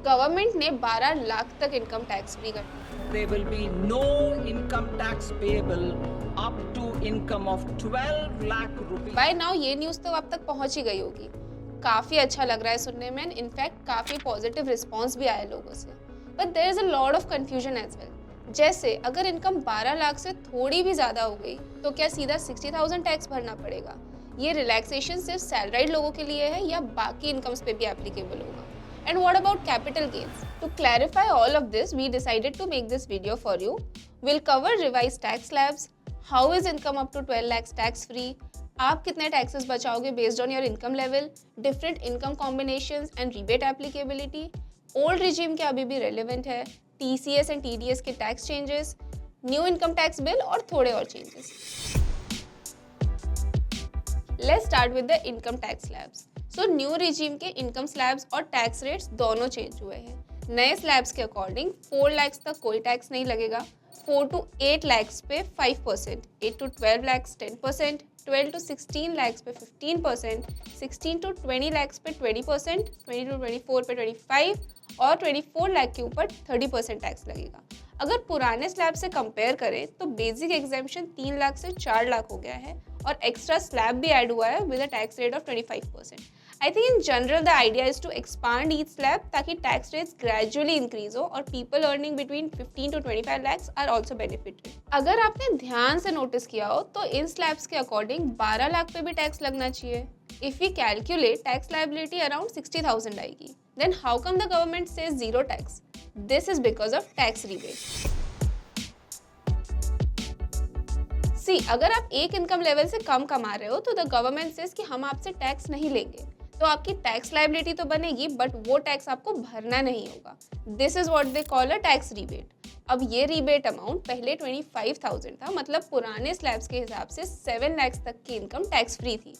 Government ने 12 लाख तक income tax free कर दिया। There will be no income tax payable up to income of 12 lakh rupees. By now ये news तो आप तक पहुंच ही गई होगी। काफ़ी अच्छा लग रहा है सुनने में एंड इनफैक्ट काफ़ी पॉजिटिव रिस्पॉन्स भी आया लोगों से। But there is a lot of confusion as well. जैसे अगर इनकम 12 लाख से थोड़ी भी ज़्यादा हो गई तो क्या सीधा 60,000 टैक्स भरना पड़ेगा? ये रिलैक्सेशन सिर्फ सैलराइड लोगों के लिए है या बाकी इनकम्स पे भी एप्लीकेबल होगा? And what about capital gains? To clarify all of this, we decided to make this video for you. We'll cover revised tax slabs, how is income up to 12 lakhs tax free, आप कितने taxes बचाओगे based on your income level, different income combinations and rebate applicability, old regime क्या अभी भी relevant है, TCS and TDS के tax changes, new income tax bill और थोड़े और changes. Let's start with the income tax slabs. So new regime के income slabs और टैक्स रेट्स दोनों चेंज हुए हैं। नए स्लैब्स के अकॉर्डिंग 4 लाख तक कोई टैक्स नहीं लगेगा, 4 to 8 लाख पे 5%, 8 to 12 लाख 10%, 12 to 16 लाख पे 15%, 16 to 20 लाख पे 20%, 20 to 24 पे 25 और 24 लाख के ऊपर 30% टैक्स लगेगा। अगर पुराने स्लैब से कंपेयर करें तो बेसिक एग्जेम्पशन 3 लाख से 4 लाख हो गया है और एक्स्ट्रा स्लैब भी ऐड हुआ है with a tax rate of 25%। I think in general the idea is to expand each slab ताकि tax rates gradually increase हो और people earning between 15 to 25 lakhs are also benefited. अगर आपने ध्यान से नोटिस किया हो तो इन slabs के अकॉर्डिंग 12 लाख पे भी टैक्स लगना चाहिए। If we calculate tax liability around 60,000 आएगी, then how come the government says zero tax? This is because of tax rebate. See, अगर आप एक इनकम लेवल से कम कमा रहे हो तो द गवर्नमेंट सेज कि हम आपसे टैक्स नहीं लेंगे, तो आपकी टैक्स लायबिलिटी तो बनेगी बट वो टैक्स आपको भरना नहीं होगा। This is what they call a tax rebate. अब ये रिबेट अमाउंट पहले 25,000 था, मतलब पुराने स्लैब्स के हिसाब से 7 लाख तक की इनकम टैक्स फ्री थी।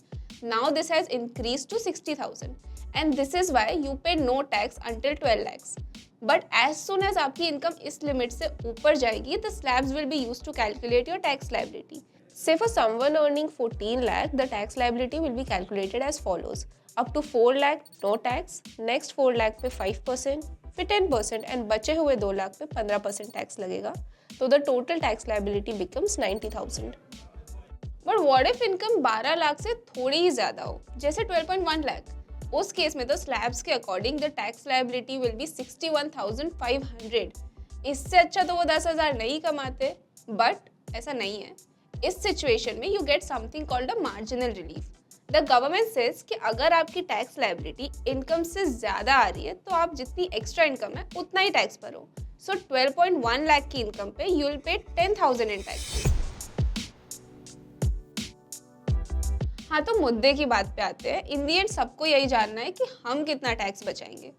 Now this has increase to 60,000 and this is why you pay no tax until 12 lakhs. But as soon as आपकी इनकम इस लिमिट से ऊपर जाएगी the slabs will be used to calculate your tax liability. Say for someone earning 14 lakh, the tax liability will be calculated as follows. Up to 4 lakh, no tax. Next 4 lakh पे 5%, फिर 10% and बचे हुए 2 लाख पे 15% tax लगेगा. तो the total tax liability becomes 90,000. But what if income 12 lakh से थोड़ी ही ज़्यादा हो, जैसे 12.1 लाख? उस केस में तो स्लैब्स के according the tax liability will be 61,500. इससे अच्छा तो वो 10,000 नहीं कमाते, बट ऐसा नहीं है। इस सिचुएशन में you get something called a marginal relief. The government says कि अगर आपकी टैक्स लायबिलिटी इनकम से ज़्यादा आ रही है तो आप जितनी एक्स्ट्रा इनकम है उतना ही टैक्स भरो। सो 12.1 लाख की इनकम पे you will pay 10,000 in tax. हाँ, तो मुद्दे की बात पे आते हैं। इन दी एंड सबको यही जानना है कि हम कितना टैक्स बचाएंगे।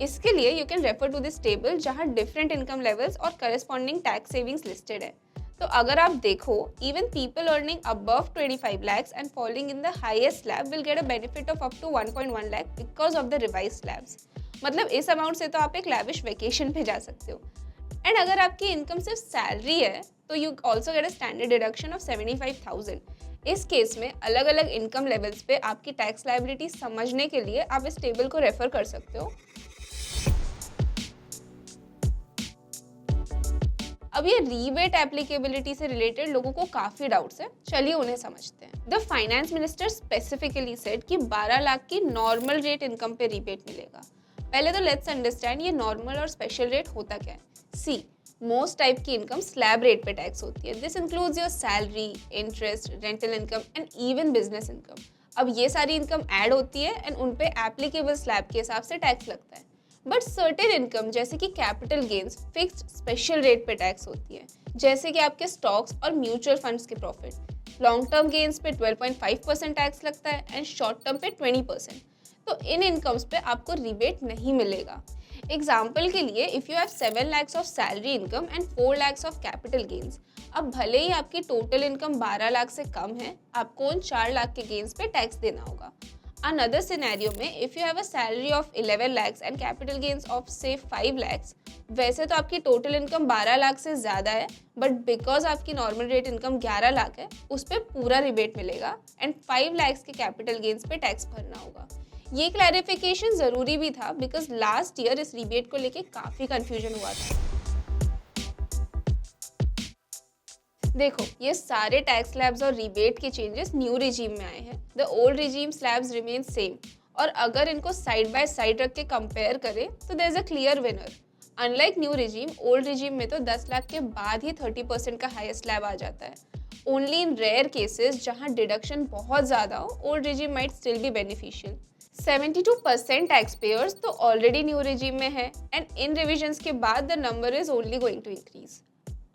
इसके लिए you can refer to this table जहाँ डिफरेंट इनकम लेवल्स और करस्पॉन्डिंग टैक्स सेविंग्स लिस्टेड है। तो अगर आप देखो, even people earning above 25 lakhs and falling in the highest slab will get a benefit of up to 1.1 lakh because of the revise slabs. मतलब इस amount से तो आप एक लैविश वेकेशन पे जा सकते हो। एंड अगर आपकी इनकम सिर्फ सैलरी है तो you also get a standard deduction of 75,000। इस केस में अलग अलग इनकम लेवल्स पे आपकी टैक्स लायबिलिटी समझने के लिए आप इस टेबल को रेफर कर सकते हो। अब ये रीबेट एप्लीकेबिलिटी से रिलेटेड लोगों को काफी डाउट्स है, चलिए उन्हें समझते हैं। The finance minister specifically said कि 12 लाख की नॉर्मल रेट इनकम पे रीबेट मिलेगा। पहले तो लेट्स अंडरस्टैंड ये नॉर्मल और स्पेशल रेट होता क्या है। सी, मोस्ट टाइप की इनकम स्लैब रेट पे टैक्स होती है। This includes your salary, interest, rental income and even business income. अब ये सारी इनकम ऐड होती है एंड उन पे एप्लीकेबल स्लैब के हिसाब से टैक्स लगता है। बट सर्टेन इनकम जैसे कि capital gains fixed special rate पे टैक्स होती है, जैसे कि आपके स्टॉक्स और म्यूचुअल फंड्स के प्रॉफिट। लॉन्ग टर्म गेन्स पे 12.5% टैक्स लगता है एंड शॉर्ट टर्म पे 20%। तो इन इनकम्स पे आपको रिबेट नहीं मिलेगा। एग्जाम्पल के लिए, if you have 7 lakhs of salary income and 4 lakhs of capital gains, अब भले ही आपकी टोटल इनकम 12 लाख से कम है, आपको उन 4 लाख के गेन्स पे टैक्स देना होगा। Another scenario में if you have a salary of 11 lakhs and capital gains of say 5 lakhs, वैसे तो आपकी टोटल इनकम 12 लाख से ज़्यादा है, बट बिकॉज आपकी नॉर्मल रेट इनकम 11 लाख है, उस पर पूरा रिबेट मिलेगा एंड 5 lakhs के कैपिटल गेन्स पे टैक्स भरना होगा। ये क्लैरिफिकेशन जरूरी भी था बिकॉज लास्ट ईयर इस रिबेट को लेके काफी कंफ्यूजन हुआ था। देखो, ये सारे टैक्स स्लैब्स और रिबेट के चेंजेस न्यू रिजीम में आए हैं। The old regime slabs remain same, और अगर इनको साइड बाय साइड रख के कंपेयर करें तो there is a clear winner. Unlike new regime, old regime में तो 10 लाख के बाद ही 30% का हाईएस्ट स्लैब आ जाता है। ओनली इन रेयर केसेस जहां डिडक्शन बहुत ज़्यादा हो, old regime might still be beneficial. 72% tax payers तो ऑलरेडी न्यू रिजीम में है, एंड इन रिविजन्स के बाद the number is only going to increase.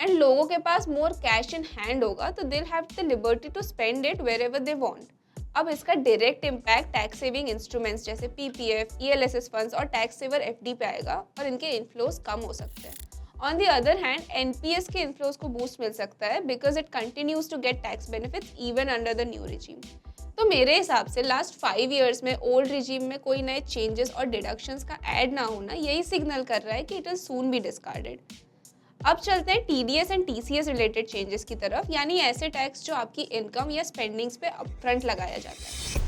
And लोगों के पास मोर कैश इन हैंड होगा तो they have the liberty to spend it wherever they want. अब इसका direct impact tax saving instruments जैसे पीपीएफ, ईएलएसएस फंड्स और tax saver FD पे आएगा, और इनके इनफ्लोज कम हो सकते हैं। On the other hand, NPS के इनफ्लोज को बूस्ट मिल सकता है because it continues to get tax benefits even under the new regime. तो मेरे हिसाब से लास्ट 5 ईयर्स में ओल्ड रिजीम में कोई नए चेंजेस और डिडक्शंस का ऐड ना होना यही सिग्नल कर रहा है कि it will soon be discarded. अब चलते हैं TDS and TCS related changes की तरफ, यानी ऐसे टैक्स जो आपकी इनकम या स्पेंडिंग्स पे अपफ्रंट लगाया जाता है।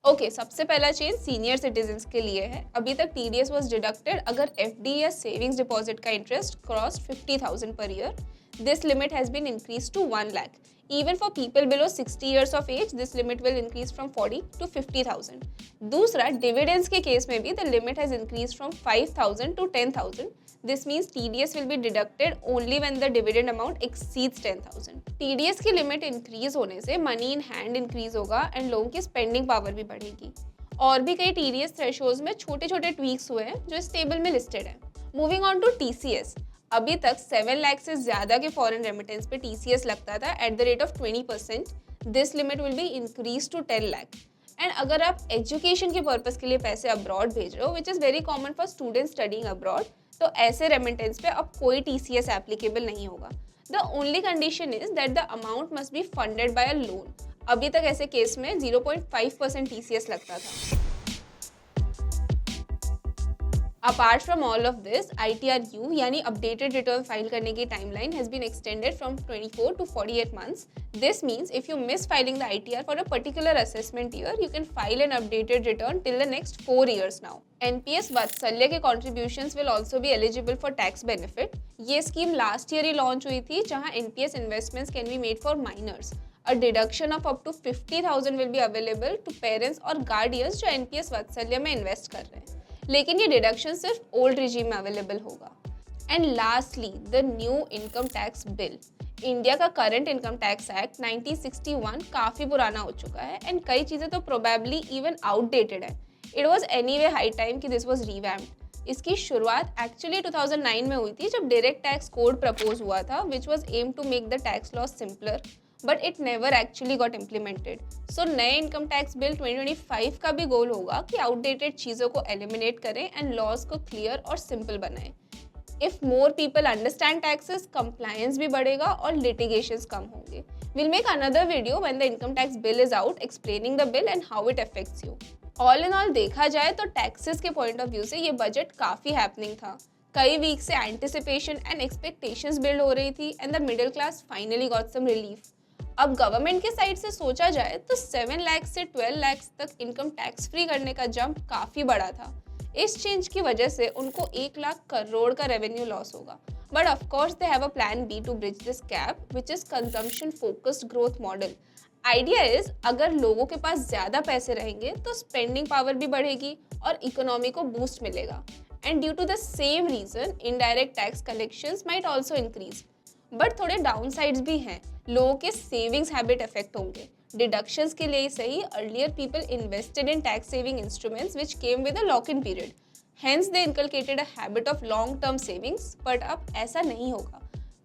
ओके, सबसे पहला चेंज सीनियर सिटीजन्स के लिए है। अभी तक टीडीएस वाज डिडक्टेड अगर एफडी या सेविंग्स डिपॉजिट का इंटरेस्ट क्रॉस 50,000 पर year. This limit has been increase to 1 lakh. Even for people below 60 years of age, this limit will increase from 40 to 50,000. दूसरा, dividends के केस में भी the limit has increased from 5,000 to 10,000. This means TDS will be deducted only when the dividend amount exceeds 10,000. TDS की limit increase होने से money in hand increase होगा and लोगों की स्पेंडिंग पावर भी बढ़ेगी। और भी कई TDS थ्रेशोल्ड्स में छोटे छोटे ट्वीक्स हुए हैं जो इस टेबल में लिस्टेड है। मूविंग ऑन टू TCS, अभी तक 7 लाख से ज़्यादा के फॉरेन रेमिटेंस पे TCS लगता था at the rate of 20%। This limit will be increase to 10 lakh. And अगर आप एजुकेशन के पर्पस के लिए पैसे अब्रॉड भेज रहे हो, which is very common for students studying abroad, तो ऐसे रेमिटेंस पे अब कोई TCS एप्लीकेबल नहीं होगा। The only condition is that the amount must be funded by a loan. अभी तक ऐसे केस में 0.5% TCS लगता था। Apart from all of this, ITRU यानी अपडेटेड रिटर्न फाइल करने की timeline has been extended from 24 to 48 months. This means if you miss filing the ITR for a particular assessment year, you can file an updated return till the next 4 years now. NPS वात्सल्य के contributions will also be eligible for tax benefit. ये scheme last year ही launch हुई थी जहां NPS investments can be made for minors. A deduction of up to 50,000 will be available to parents और guardians जो NPS वात्सल्य में invest कर रहे हैं, लेकिन ये डिडक्शन सिर्फ ओल्ड रिजीम में अवेलेबल होगा। And lastly, the new income tax bill. India का करंट इनकम टैक्स एक्ट 1961 काफ़ी पुराना हो चुका है एंड कई चीज़ें तो प्रोबेबली इवन आउटडेटेड है। It was anyway high time कि दिस वॉज रिवैम्प्ड। इसकी शुरुआत एक्चुअली 2009 में हुई थी जब डायरेक्ट टैक्स कोड प्रपोज हुआ था, which was aim to make the tax law simpler, but it never actually got implemented. So नए इनकम टैक्स बिल 2025 का भी गोल होगा कि आउटडेटेड चीज़ों को एलिमिनेट करें एंड लॉज को क्लियर और सिंपल बनाएं। If more people understand taxes, compliance भी बढ़ेगा और लिटिगेशंस कम होंगे। Will make another video when the income tax bill is out explaining the bill and how it affects you. All in all देखा जाए तो taxes के point of view से ये बजट काफ़ी हैपनिंग था। कई वीक से एंटिसिपेशन एंड एक्सपेक्टेशंस बिल्ड हो रही थी and the middle class finally got some relief. अब गवर्नमेंट के साइड से सोचा जाए तो 7 लाख से 12 लाख तक इनकम टैक्स फ्री करने का जंप काफ़ी बड़ा था। इस चेंज की वजह से उनको 1 लाख करोड़ का रेवेन्यू लॉस होगा, but of course they have a plan B to bridge this gap, which is consumption focused growth model. Idea is अगर लोगों के पास ज़्यादा पैसे रहेंगे तो स्पेंडिंग पावर भी बढ़ेगी और इकोनॉमी को बूस्ट मिलेगा। And due to the same reason indirect tax collections might also increase. But थोड़े डाउन साइड्स भी हैं। लोगों के सेविंग्स हैबिट इफेक्ट होंगे। डिडक्शंस के लिए ही सही, earlier people invested in tax saving instruments which came with a lock in period, hence they inculcated a habit of long term savings. But अब ऐसा नहीं होगा।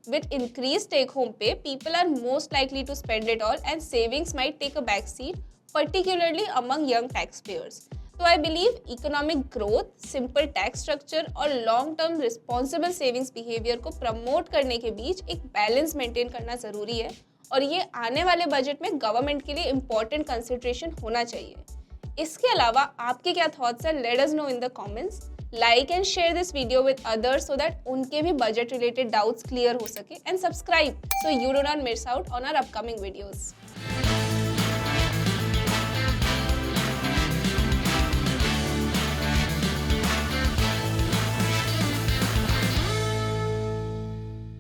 With increase take home pay, people are most likely to spend it all and savings might take a back seat, particularly among young tax payers. तो I believe economic growth, simple tax structure और long term responsible savings behaviour को promote करने के बीच एक balance maintain करना ज़रूरी है, और ये आने वाले बजट में गवर्नमेंट के लिए इम्पोर्टेंट कंसिडरेशन होना चाहिए। इसके अलावा आपके क्या थॉट्स हैं, let us know in the comments. Like and share this video with others so that उनके भी बजट रिलेटेड डाउट्स क्लियर हो सके, and subscribe so you do not miss out on our upcoming videos.